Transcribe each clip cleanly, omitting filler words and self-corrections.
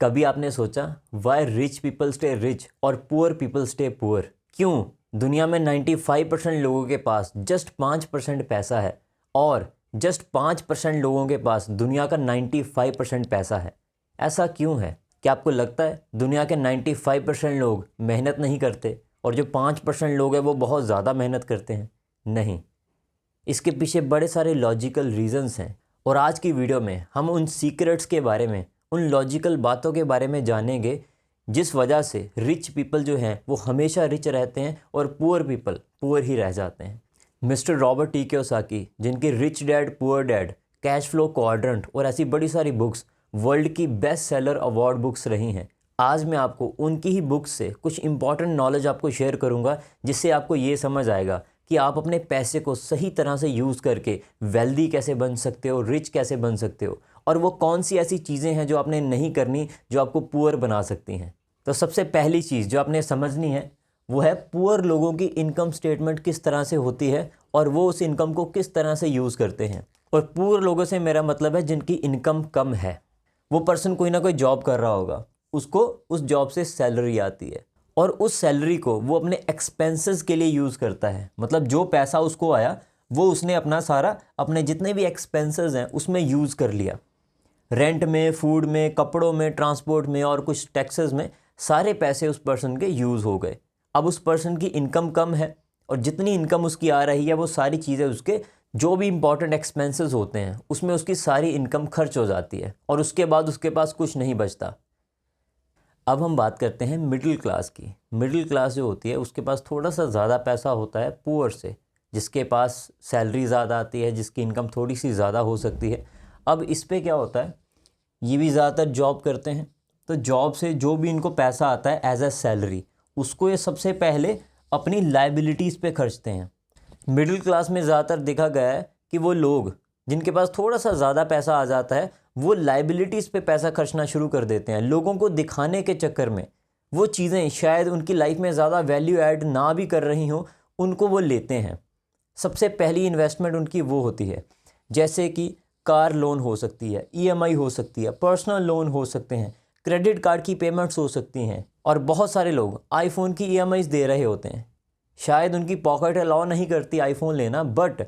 कभी आपने सोचा why rich people stay rich और पुअर पीपल स्टे पुअर? क्यों दुनिया में 95% लोगों के पास जस्ट 5% पैसा है और जस्ट 5% लोगों के पास दुनिया का 95% पैसा है? ऐसा क्यों है? क्या आपको लगता है दुनिया के 95% लोग मेहनत नहीं करते और जो 5% लोग हैं वो बहुत ज़्यादा मेहनत करते हैं? नहीं, इसके पीछे बड़े सारे लॉजिकल रीजंस हैं और आज की वीडियो में हम उन सीक्रेट्स के बारे में, उन लॉजिकल बातों के बारे में जानेंगे जिस वजह से रिच पीपल जो हैं वो हमेशा रिच रहते हैं और पुअर पीपल पुअर ही रह जाते हैं। मिस्टर रॉबर्ट टी कियोसाकी, जिनकी rich dad poor dad, cash flow quadrant और ऐसी बड़ी सारी बुक्स वर्ल्ड की बेस्ट सेलर अवार्ड बुक्स रही हैं, आज मैं आपको उनकी ही बुक्स से कुछ इंपॉर्टेंट नॉलेज आपको शेयर करूंगा जिससे आपको ये समझ आएगा कि आप अपने पैसे को सही तरह से यूज़ करके वेल्दी कैसे बन सकते हो, रिच कैसे बन सकते हो, और वो कौन सी ऐसी चीज़ें हैं जो आपने नहीं करनी जो आपको पुअर बना सकती हैं। तो सबसे पहली चीज़ जो आपने समझनी है वो है पुअर लोगों की इनकम स्टेटमेंट किस तरह से होती है और वो उस इनकम को किस तरह से यूज़ करते हैं। और पुअर लोगों से मेरा मतलब है जिनकी इनकम कम है। वो पर्सन कोई ना कोई जॉब कर रहा होगा, उसको उस जॉब से सैलरी आती है और उस सैलरी को वो अपने एक्सपेंसेस के लिए यूज़ करता है। मतलब जो पैसा उसको आया वो उसने अपना सारा, अपने जितने भी एक्सपेंसेस हैं उसमें यूज़ कर लिया। रेंट में, फूड में, कपड़ों में, ट्रांसपोर्ट में और कुछ टैक्सेस में सारे पैसे उस पर्सन के यूज़ हो गए। अब उस पर्सन की इनकम कम है और जितनी इनकम उसकी आ रही है वो सारी चीज़ें, उसके जो भी इंपॉर्टेंट एक्सपेंसेस होते हैं उसमें उसकी सारी इनकम खर्च हो जाती है और उसके बाद उसके पास कुछ नहीं बचता। अब हम बात करते हैं मिडिल क्लास की। मिडिल क्लास जो होती है उसके पास थोड़ा सा ज़्यादा पैसा होता है पुअर से, जिसके पास सैलरी ज़्यादा आती है, जिसकी इनकम थोड़ी सी ज़्यादा हो सकती है। अब इस पे क्या होता है, ये भी ज़्यादातर जॉब करते हैं, तो जॉब से जो भी इनको पैसा आता है एज अ सैलरी, उसको ये सबसे पहले अपनी लाइबिलिटीज़ पे खर्चते हैं। मिडिल क्लास में ज़्यादातर देखा गया है कि वो लोग जिनके पास थोड़ा सा ज़्यादा पैसा आ जाता है वो लाइबिलिटीज़ पे पैसा खर्चना शुरू कर देते हैं। लोगों को दिखाने के चक्कर में वो चीज़ें शायद उनकी लाइफ में ज़्यादा वैल्यू ऐड ना भी कर रही हों, उनको वो लेते हैं। सबसे पहली इन्वेस्टमेंट उनकी वो होती है, जैसे कि कार लोन हो सकती है, ईएमआई हो सकती है, पर्सनल लोन हो सकते हैं, क्रेडिट कार्ड की पेमेंट्स हो सकती हैं। और बहुत सारे लोग आईफोन की ईएमआईज दे रहे होते हैं। शायद उनकी पॉकेट अलाउ नहीं करती आईफोन लेना, बट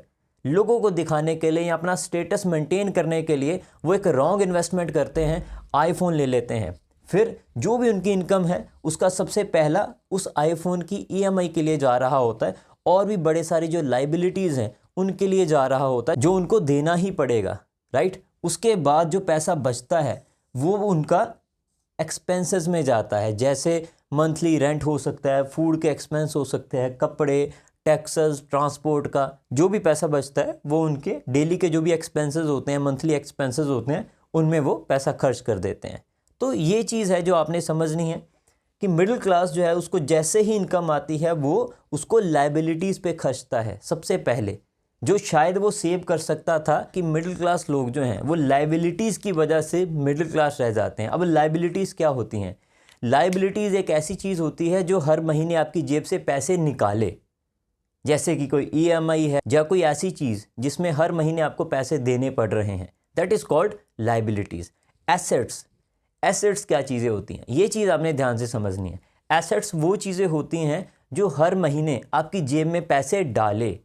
लोगों को दिखाने के लिए या अपना स्टेटस मेंटेन करने के लिए वो एक रॉन्ग इन्वेस्टमेंट करते हैं, आईफोन ले लेते हैं। फिर जो भी उनकी इनकम है उसका सबसे पहला उस आईफोन की ईएमआई के लिए जा रहा होता है और भी बड़े सारी जो लाइबिलिटीज़ हैं उनके लिए जा रहा होता है जो उनको देना ही पड़ेगा, राइट। उसके बाद जो पैसा बचता है वो उनका एक्सपेंसेस में जाता है, जैसे मंथली रेंट हो सकता है, फूड के एक्सपेंस हो सकते हैं, कपड़े, टैक्सेस, ट्रांसपोर्ट का जो भी पैसा बचता है वो उनके डेली के जो भी एक्सपेंसेस होते हैं, मंथली एक्सपेंसेस होते हैं, उनमें वो पैसा खर्च कर देते हैं। तो ये चीज़ है जो आपने समझनी है कि मिडिल क्लास जो है उसको जैसे ही इनकम आती है वो उसको लाइबिलिटीज़ पे खर्चता है सबसे पहले, जो शायद वो सेव कर सकता था। कि मिडिल क्लास लोग जो हैं वो लाइबिलिटीज़ की वजह से मिडिल क्लास रह जाते हैं। अब लाइबिलिटीज़ क्या होती हैं? लाइबिलिटीज़ एक ऐसी चीज़ होती है जो हर महीने आपकी जेब से पैसे निकाले, जैसे कि कोई ईएमआई है या कोई ऐसी चीज़ जिसमें हर महीने आपको पैसे देने पड़ रहे हैं, that is called liabilities. Assets, assets क्या चीज़ें होती हैं ये चीज़ आपने ध्यान से समझनी है। एसेट्स वो चीज़ें होती हैं जो हर महीने आपकी जेब में पैसे डाले।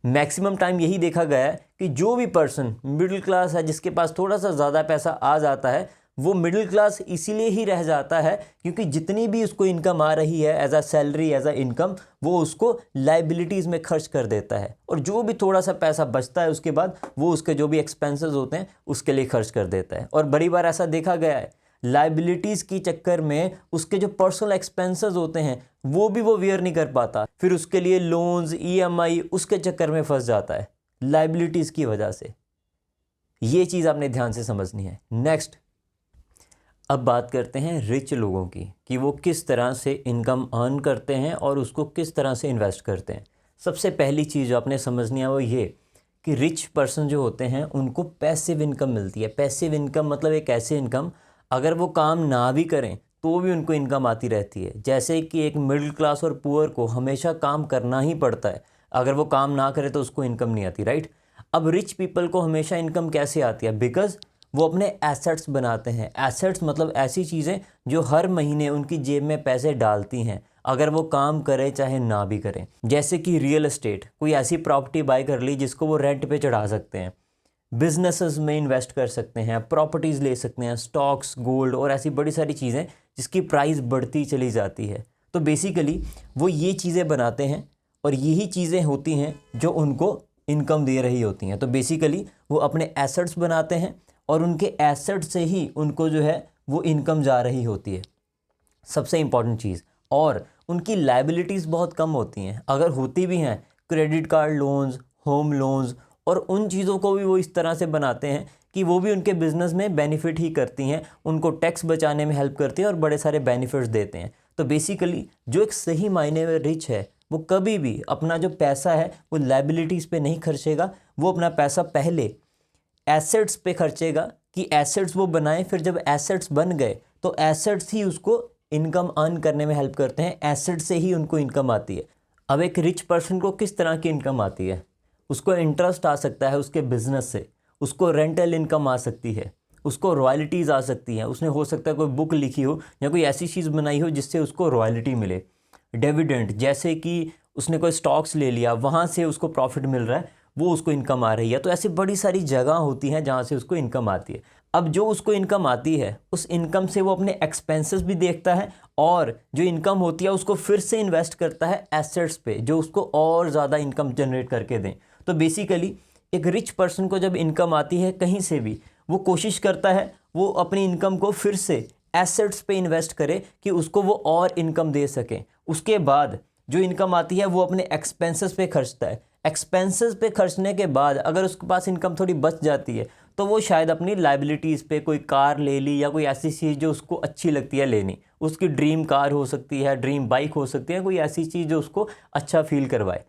मैक्सिमम टाइम यही देखा गया है कि जो भी पर्सन मिडिल क्लास है, जिसके पास थोड़ा सा ज़्यादा पैसा आ जाता है, वो मिडिल क्लास इसीलिए ही रह जाता है क्योंकि जितनी भी उसको इनकम आ रही है as a salary, as a income, वो उसको लाइबिलिटीज़ में खर्च कर देता है और जो भी थोड़ा सा पैसा बचता है उसके बाद वो उसके जो भी एक्सपेंसेस होते हैं उसके लिए खर्च कर देता है। और बड़ी बार ऐसा देखा गया है लाइबिलिटीज़ की चक्कर में उसके जो पर्सनल एक्सपेंसेस होते हैं वो भी वो वियर नहीं कर पाता, फिर उसके लिए लोन्स, ईएमआई, उसके चक्कर में फंस जाता है लाइबिलिटीज़ की वजह से। ये चीज़ आपने ध्यान से समझनी है। नेक्स्ट, अब बात करते हैं रिच लोगों की कि वो किस तरह से इनकम अर्न करते हैं और उसको किस तरह से इन्वेस्ट करते हैं। सबसे पहली चीज़ जो आपने समझनी है वो ये कि रिच पर्सन जो होते हैं उनको पैसिव इनकम मिलती है। पैसिव इनकम मतलब एक ऐसी इनकम, अगर वो काम ना भी करें तो भी उनको इनकम आती रहती है। जैसे कि एक मिडिल क्लास और पुअर को हमेशा काम करना ही पड़ता है, अगर वो काम ना करे तो उसको इनकम नहीं आती, राइट। अब रिच पीपल को हमेशा इनकम कैसे आती है? बिकॉज वो अपने एसेट्स बनाते हैं। एसेट्स मतलब ऐसी चीज़ें जो हर महीने उनकी जेब में पैसे डालती हैं, अगर वो काम करे चाहे ना भी करें। जैसे कि रियल एस्टेट, कोई ऐसी प्रॉपर्टी बाय कर ली जिसको वो रेंट पे चढ़ा सकते हैं। बिजनेसेस में इन्वेस्ट कर सकते हैं, प्रॉपर्टीज़ ले सकते हैं, स्टॉक्स, गोल्ड और ऐसी बड़ी सारी चीज़ें जिसकी प्राइस बढ़ती चली जाती है। तो बेसिकली वो ये चीज़ें बनाते हैं और यही चीज़ें होती हैं जो उनको इनकम दे रही होती हैं। तो बेसिकली वो अपने एसेट्स बनाते हैं और उनके एसेट से ही उनको जो है वो इनकम जा रही होती है, सबसे इम्पॉर्टेंट चीज़। और उनकी लाइबिलिटीज़ बहुत कम होती हैं, अगर होती भी हैं credit card loans, home loans, और उन चीज़ों को भी वो इस तरह से बनाते हैं कि वो भी उनके बिज़नेस में बेनिफिट ही करती हैं, उनको टैक्स बचाने में हेल्प करती हैं और बड़े सारे बेनिफिट्स देते हैं। तो बेसिकली जो एक सही मायने में रिच है वो कभी भी अपना जो पैसा है वो लाइबिलिटीज़ पे नहीं खर्चेगा, वो अपना पैसा पहले एसेट्स पे खर्चेगा कि एसेट्स वो बनाएं, फिर जब एसेट्स बन गए तो एसेट्स ही उसको इनकम अर्न करने में हेल्प करते हैं, एसेट से ही उनको इनकम आती है। अब एक रिच पर्सन को किस तरह की इनकम आती है? उसको इंटरेस्ट आ सकता है उसके बिजनेस से, उसको रेंटल इनकम आ सकती है, उसको रॉयल्टीज़ आ सकती हैं, उसने हो सकता है कोई बुक लिखी हो या कोई ऐसी चीज़ बनाई हो जिससे उसको रॉयल्टी मिले। डिविडेंड, जैसे कि उसने कोई स्टॉक्स ले लिया, वहाँ से उसको प्रॉफिट मिल रहा है, वो उसको इनकम आ रही है। तो ऐसी बड़ी सारी जगह होती हैं जहाँ से उसको इनकम आती है। अब जो उसको इनकम आती है उस इनकम से वो अपने एक्सपेंसेस भी देखता है और जो इनकम होती है उसको फिर से इन्वेस्ट करता है एसेट्स पे जो उसको और ज़्यादा इनकम जनरेट करके दें। तो बेसिकली एक रिच पर्सन को जब इनकम आती है कहीं से भी, वो कोशिश करता है वो अपनी इनकम को फिर से एसेट्स पे इन्वेस्ट करे कि उसको वो और इनकम दे सकें। उसके बाद जो इनकम आती है वो अपने एक्सपेंसेस पे खर्चता है। एक्सपेंसेस पे खर्चने के बाद अगर उसके पास इनकम थोड़ी बच जाती है तो वो शायद अपनी लाइबिलिटीज़ पे कोई कार ले ली या कोई ऐसी चीज़ जो उसको अच्छी लगती है लेनी, उसकी ड्रीम कार हो सकती है, ड्रीम बाइक हो सकती है, कोई ऐसी चीज़ जो उसको अच्छा फील करवाए।